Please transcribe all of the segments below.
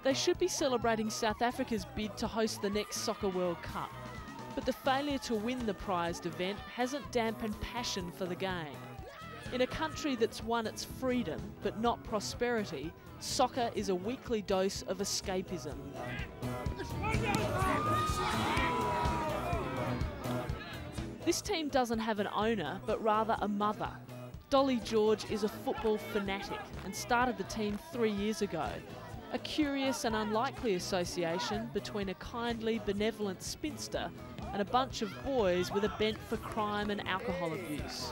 They should be celebrating South Africa's bid to host the next Soccer World Cup. But the failure to win the prized event hasn't dampened passion for the game. In a country that's won its freedom but not prosperity, soccer is a weekly dose of escapism. This team doesn't have an owner, but rather a mother. Dolly George is a football fanatic and started the team 3 years ago. A curious and unlikely association between a kindly, benevolent spinster and a bunch of boys with a bent for crime and alcohol abuse.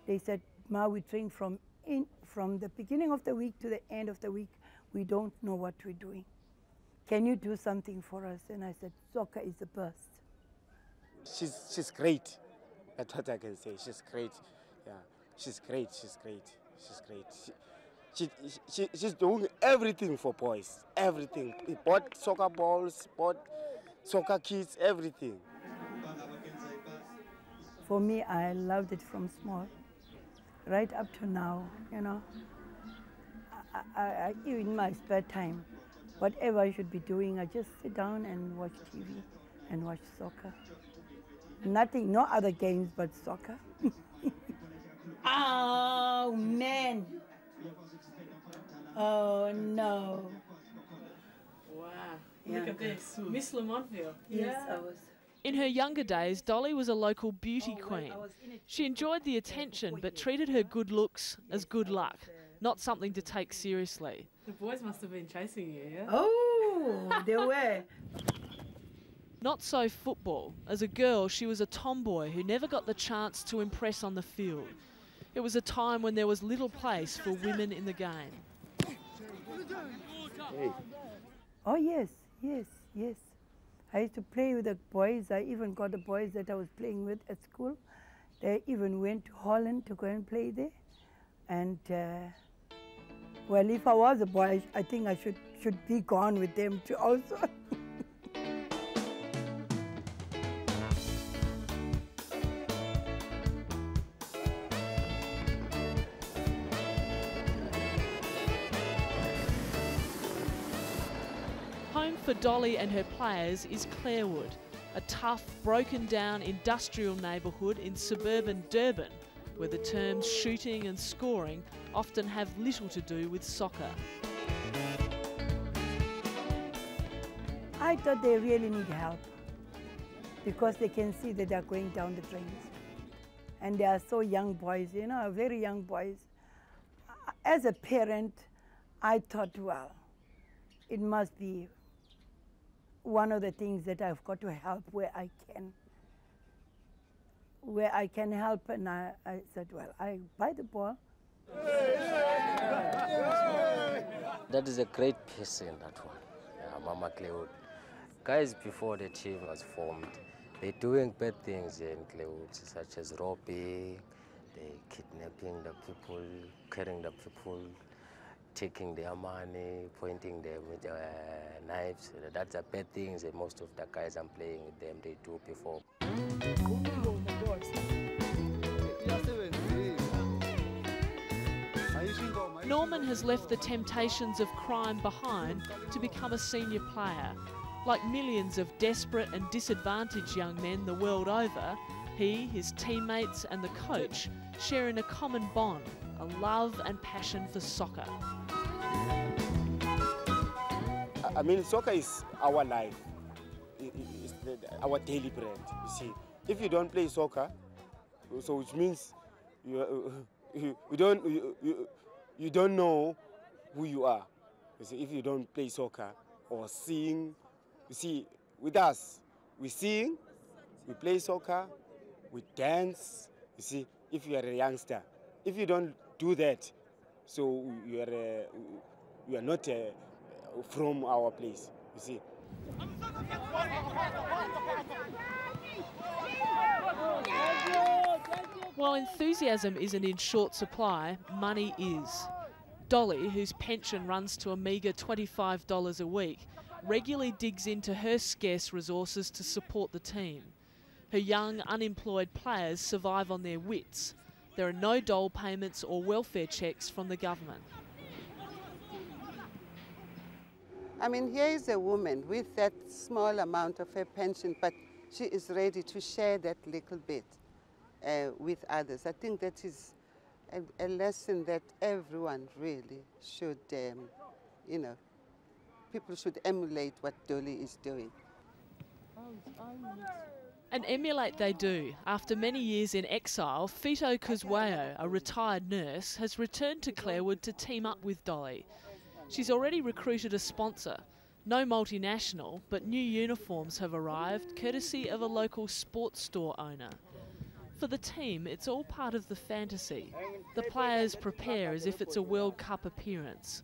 They said, Ma, we train from the beginning of the week to the end of the week. We don't know what we're doing. Can you do something for us? And I said, soccer is the best. She's great. That's what I can say. She's great. Yeah, she's great. She's great. She's great. She's doing everything for boys. Everything. We bought soccer balls, bought soccer kits, everything. For me, I loved it from small, right up to now. You know, I in my spare time, whatever I should be doing, I just sit down and watch TV and watch soccer. Nothing, no other games but soccer. Oh, man. Oh, no. Wow. Yeah. Look at this. Miss Lamontville. Yes, I was. In her younger days, Dolly was a local beauty queen. She enjoyed the attention but treated her good looks as good luck, not something to take seriously. The boys must have been chasing you, yeah? Oh, they were. Not so football. As a girl, she was a tomboy who never got the chance to impress on the field. It was a time when there was little place for women in the game. Hey. Oh, yes, yes, yes. I used to play with the boys. I even got the boys that I was playing with at school. They even went to Holland to go and play there. And, well, if I was a boy, I think I should be gone with them too also. Home for Dolly and her players is Clairwood, a tough, broken-down industrial neighbourhood in suburban Durban, where the terms shooting and scoring often have little to do with soccer. I thought they really need help because they can see that they're going down the drains. And they are so young boys, you know, very young boys. As a parent, I thought, well, it must be one of the things that I've got to help where I can help. And I said, well, I buy the ball. That is a great person, that one. Yeah, Mama Clairwood. Guys before the team was formed, they're doing bad things in Clairwood, such as robbing, they kidnapping the people, killing the people, taking their money, pointing them with knives. That's the bad things that most of the guys I'm playing with them, they do before. Norman has left the temptations of crime behind to become a senior player. Like millions of desperate and disadvantaged young men the world over, he, his teammates and the coach share in a common bond, a love and passion for soccer. I mean, soccer is our life. It's our daily bread, you see. If you don't play soccer, so which means you don't know who you are. You see, if you don't play soccer or sing, you see, with us, we sing, we play soccer, we dance. You see, if you are a youngster, if you don't do that, so you are not from our place. You see. While enthusiasm isn't in short supply, money is. Dolly, whose pension runs to a meagre $25 a week, regularly digs into her scarce resources to support the team. Her young, unemployed players survive on their wits. There are no dole payments or welfare checks from the government. I mean, here is a woman with that small amount of her pension, but she is ready to share that little bit with others. I think that is a lesson that everyone really should, you know, people should emulate what Dolly is doing. And emulate they do. After many years in exile, Fito Kuzwayo, a retired nurse, has returned to Clairwood to team up with Dolly. She's already recruited a sponsor. No multinational, but new uniforms have arrived, courtesy of a local sports store owner. For the team, it's all part of the fantasy. The players prepare as if it's a World Cup appearance.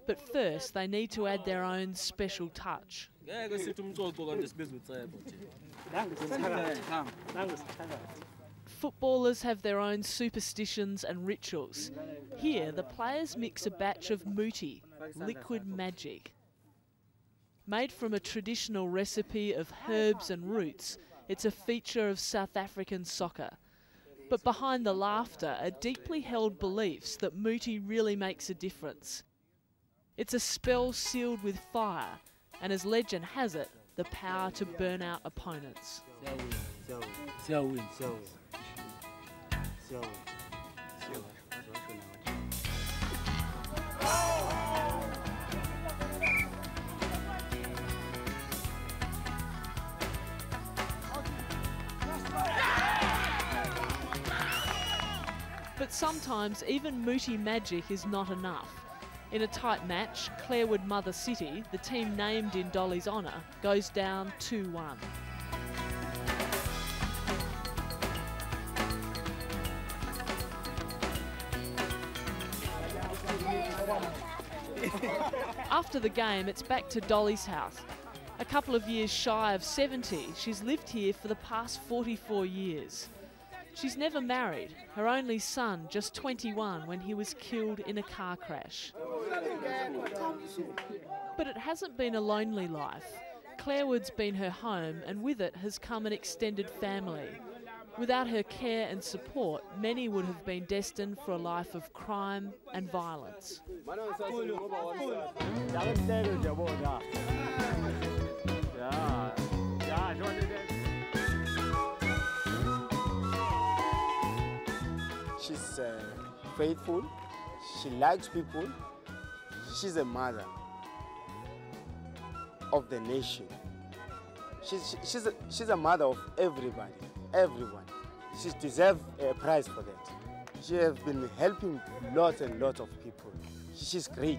But first, they need to add their own special touch. Footballers have their own superstitions and rituals. Here, the players mix a batch of muti, liquid magic. Made from a traditional recipe of herbs and roots, it's a feature of South African soccer. But behind the laughter are deeply held beliefs that muti really makes a difference. It's a spell sealed with fire, and as legend has it, the power to burn out opponents. But sometimes even muti magic is not enough. In a tight match, Clairwood Mother City, the team named in Dolly's honour, goes down 2-1. After the game, it's back to Dolly's house. A couple of years shy of 70, she's lived here for the past 44 years. She's never married, her only son just 21 when he was killed in a car crash. But it hasn't been a lonely life. Clairwood's been her home, and with it has come an extended family. Without her care and support, many would have been destined for a life of crime and violence. She's faithful, she likes people, she's a mother of the nation. She's a mother of everybody, everyone. She deserves a prize for that. She has been helping lots and lots of people. She's great.